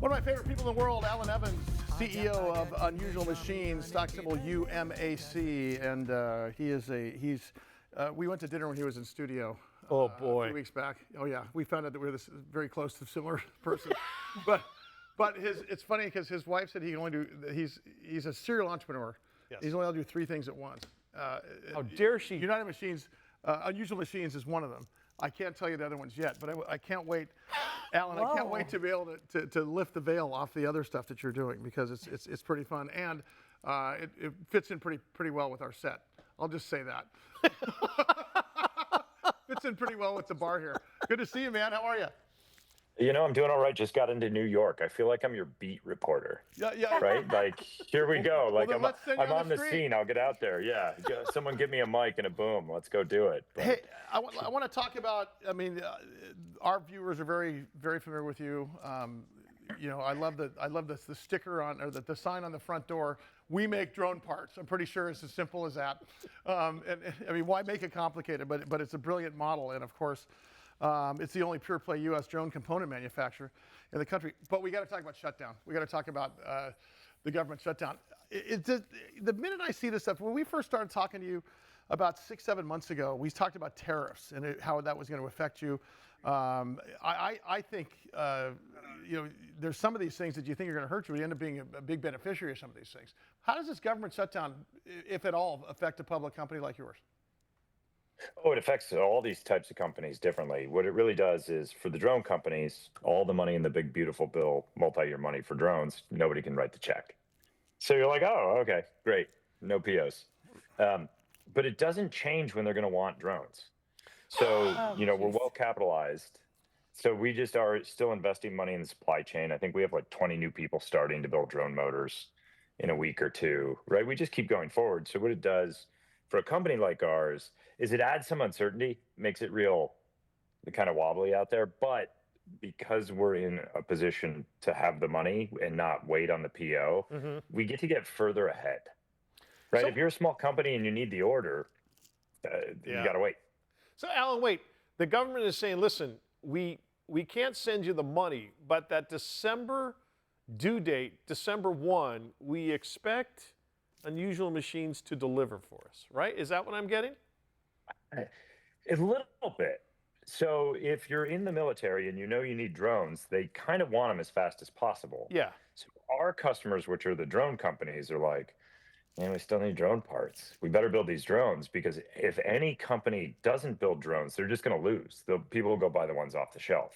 One of my favorite people in the world, Allan Evans, CEO of Unusual Machines, stock symbol UMAC, and we went to dinner when he was in studio. Oh boy! A few weeks back. Oh yeah, we found out that we're this very close to similar person. but it's funny because his wife said he can only do. He's a serial entrepreneur. Yes. He's only able to do 3 things at once. How dare she? United Machines, Unusual Machines is one of them. I can't tell you the other ones yet, but I can't wait, Allan. I can't wait to be able to lift the veil off the other stuff that you're doing, because it's pretty fun, and it fits in pretty well with our set. I'll just say that. Fits in pretty well with the bar here. Good to see you, man. How are you? You know, I'm doing all right. Just got into New York. I feel like I'm your beat reporter. Yeah. Right? Like, here we go. Like, well, I'm on the scene. I'll get out there. Yeah. Someone give me a mic and a boom. Let's go do it. But, hey, I want to talk about, our viewers are very, very familiar with you. I love the sticker on, or the sign on the front door. We make drone parts. I'm pretty sure it's as simple as that. Why make it complicated? But it's a brilliant model, and of course, it's the only pure play U.S. drone component manufacturer in the country. But we got to talk about shutdown. We got to talk about the government shutdown. The minute I see this stuff, when we first started talking to you about 6-7 months ago, we talked about tariffs and how that was going to affect you. I think there's some of these things that you think are going to hurt you, but you end up being a big beneficiary of some of these things. How does this government shutdown, if at all, affect a public company like yours? Oh, it affects all these types of companies differently. What it really does is, for the drone companies, all the money in the big, beautiful bill, multi-year money for drones, nobody can write the check. So you're like, oh, okay, great, no POs. But it doesn't change when they're going to want drones. So, we're well capitalized. So we just are still investing money in the supply chain. I think we have like 20 new people starting to build drone motors in a week or two, right? We just keep going forward. So what it does for a company like ours is it adds some uncertainty, makes it real kind of wobbly out there. But because we're in a position to have the money and not wait on the PO, we get to get further ahead, right? So, if you're a small company and you need the order, you got to wait. So, Allan, wait. The government is saying, listen, we can't send you the money, but that December due date, December 1, we expect Unusual Machines to deliver for us, right? Is that what I'm getting? A little bit. So if you're in the military and you know you need drones, they kind of want them as fast as possible. Yeah. So our customers, which are the drone companies, are like, man, we still need drone parts. We better build these drones, because if any company doesn't build drones, they're just going to lose. People will go buy the ones off the shelf.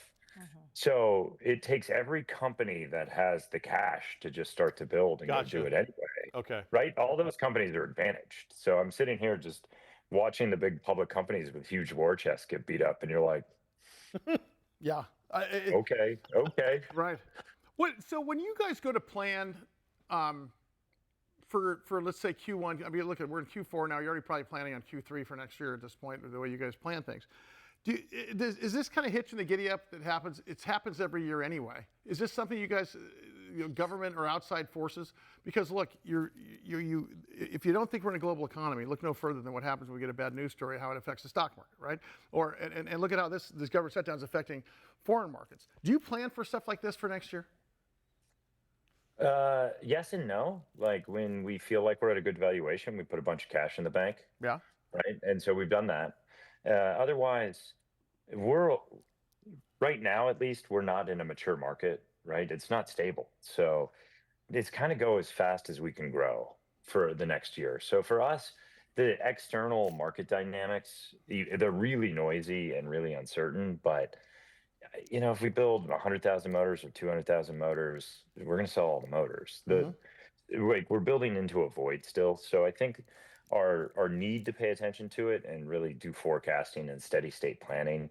So it takes every company that has the cash to just start to build and go do it anyway. Okay. Right? All those companies are advantaged. So I'm sitting here just watching the big public companies with huge war chests get beat up, and you're like, yeah. Okay. Right. So when you guys go to plan for let's say Q1, look, we're in Q4 now. You're already probably planning on Q3 for next year at this point, the way you guys plan things. Is this kind of hitch in the giddy up that happens? It happens every year anyway. Is this something you guys, government or outside forces? Because look, if you don't think we're in a global economy, look no further than what happens when we get a bad news story, how it affects the stock market, right? And look at how this government shutdown is affecting foreign markets. Do you plan for stuff like this for next year? Yes and no. Like, when we feel like we're at a good valuation, we put a bunch of cash in the bank. Yeah. Right. And so we've done that. Otherwise, right now, at least, we're not in a mature market, right? It's not stable. So it's kind of go as fast as we can grow for the next year. So for us, the external market dynamics, they're really noisy and really uncertain. But, if we build 100,000 motors or 200,000 motors, we're going to sell all the motors. We're building into a void still. So I think our need to pay attention to it and really do forecasting and steady state planning,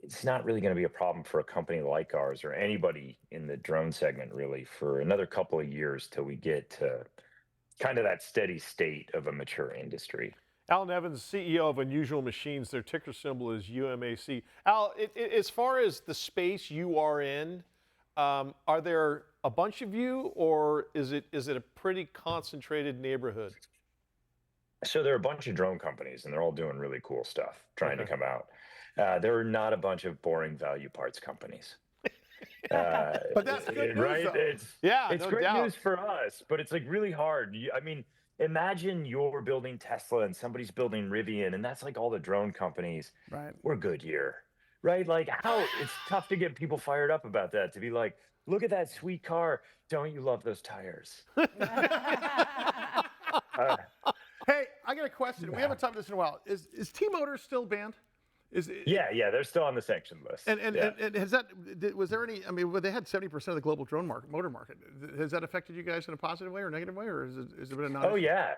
it's not really going to be a problem for a company like ours or anybody in the drone segment, really, for another couple of years till we get to kind of that steady state of a mature industry. Allan Evans, CEO of Unusual Machines, their ticker symbol is UMAC. Al, as far as the space you are in, are there a bunch of you, or is it a pretty concentrated neighborhood? So there are a bunch of drone companies, and they're all doing really cool stuff, trying to come out. There are not a bunch of boring value parts companies. But that's good news, right? though. It's no great doubt. news for us, but it's like really hard. I mean, imagine you're building Tesla and somebody's building Rivian, and that's like all the drone companies. Right. We're Goodyear, right? Like how it's tough to get people fired up about that. To be like, look at that sweet car. Don't you love those tires? Hey, I got a question. We haven't talked about this in a while. Is T-Motors still banned? Yeah, they're still on the sanction list. And Yeah. has that, was there any, I mean, well, they had 70% of the global drone motor market. Has that affected you guys in a positive way or negative way, or is it been a non? Oh yeah,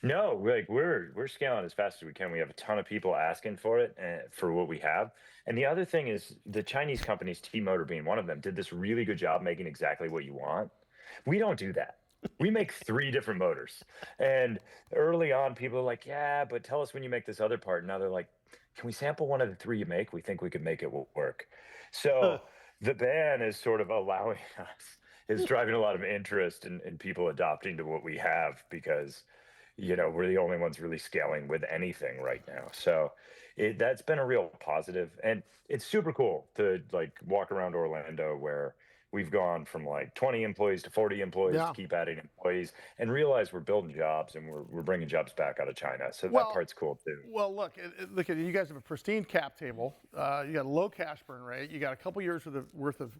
no, like we're scaling as fast as we can. We have a ton of people asking for it and for what we have. And the other thing is the Chinese companies, T-Motor being one of them, did this really good job making exactly what you want. We don't do that. We make 3 different motors. And early on, people are like, yeah, but tell us when you make this other part. And now they're like, can we sample one of the 3 you make? We think we can make it work. So the ban is sort of allowing us, is driving a lot of interest in people adopting to what we have because, we're the only ones really scaling with anything right now. So that's been a real positive. And it's super cool to like walk around Orlando where we've gone from like 20 employees to 40 employees Yeah. to keep adding employees and realize we're building jobs and we're bringing jobs back out of China. So Well- that part's cool too. Well, look at you guys have a pristine cap table. You got a low cash burn rate. You got a couple years worth of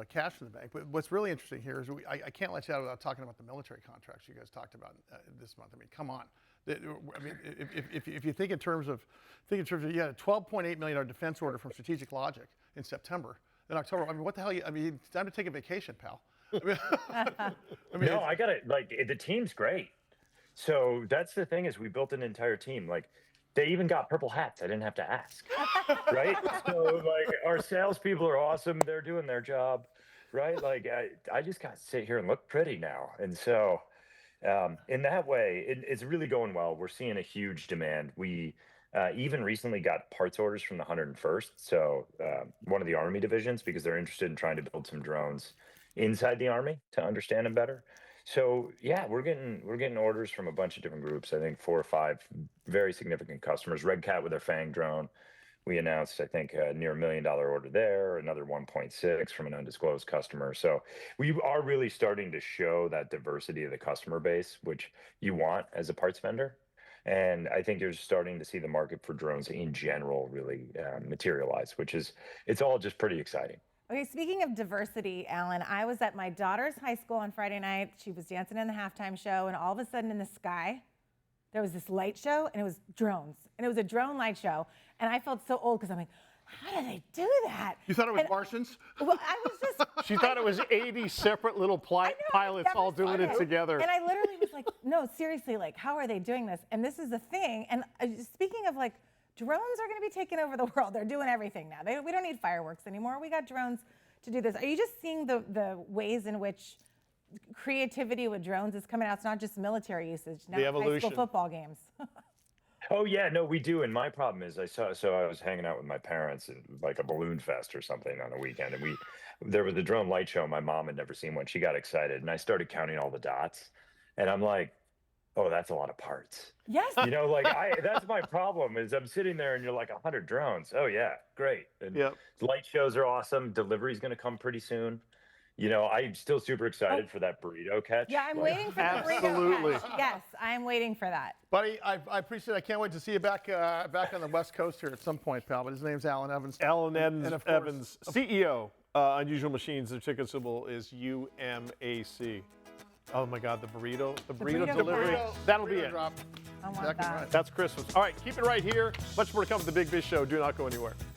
cash in the bank. But what's really interesting here is I can't let you out without talking about the military contracts you guys talked about this month. I mean, come on. I mean, if you think in terms of you had a $12.8 million defense order from Strategic Logic in September. In October, I mean, what the hell? I mean, it's time to take a vacation, pal. I mean, No, I got it. Like the team's great. So that's the thing is we built an entire team. Like they even got purple hats. I didn't have to ask, right? So like our salespeople are awesome. They're doing their job, right? Like I just got to sit here and look pretty now. And so in that way, it's really going well. We're seeing a huge demand. We even recently got parts orders from the 101st, so one of the Army divisions, because they're interested in trying to build some drones inside the Army to understand them better. So yeah, we're getting orders from a bunch of different groups. I think 4 or 5 very significant customers. Red Cat with their Fang drone. We announced, I think, a near $1 million order there, another 1.6 from an undisclosed customer. So we are really starting to show that diversity of the customer base, which you want as a parts vendor. And I think you're starting to see the market for drones in general really materialize, it's all just pretty exciting. Okay, speaking of diversity, Alan, I was at my daughter's high school on Friday night. She was dancing in the halftime show, and all of a sudden in the sky, there was this light show, and it was drones. And it was a drone light show. And I felt so old because I'm like, how do they do that? you thought it was And- Martians? Well, I was just. She thought it was 80 separate little I've pilots never all doing seen it together. And I literally was like, no, seriously, like, how are they doing this? And this is the thing. And speaking of like, drones are going to be taking over the world. They're doing everything now. We don't need fireworks anymore. We got drones to do this. Are you just seeing the ways in which creativity with drones is coming out? It's not just military usage. Now The it's high evolution. school football games. Oh yeah, no, we do. And my problem is I was hanging out with my parents at like a balloon fest or something on a weekend, and there was the drone light show. My mom had never seen one. She got excited, and I started counting all the dots, and I'm like, oh, that's a lot of parts. Yes. Like that's my problem is I'm sitting there and you're like 100 drones. Oh yeah, great. And Yep. light shows are awesome. Delivery's going to come pretty soon. I'm still super excited for that burrito catch. Yeah, I'm Like, waiting for the Absolutely. burrito catch. Yes, I'm waiting for that. Buddy, I appreciate it. I can't wait to see you back on the West Coast here at some point, pal. But his name's Allan Evans. Allan And of course- Evans, CEO, Unusual Machines. The ticket symbol is UMAC. Oh my God, the burrito burrito delivery. drop. That'll be Burrito it. drop. I want Exactly that. right. That's Christmas. All right, keep it right here. Much more to come with the Big Biz Show. Do not go anywhere.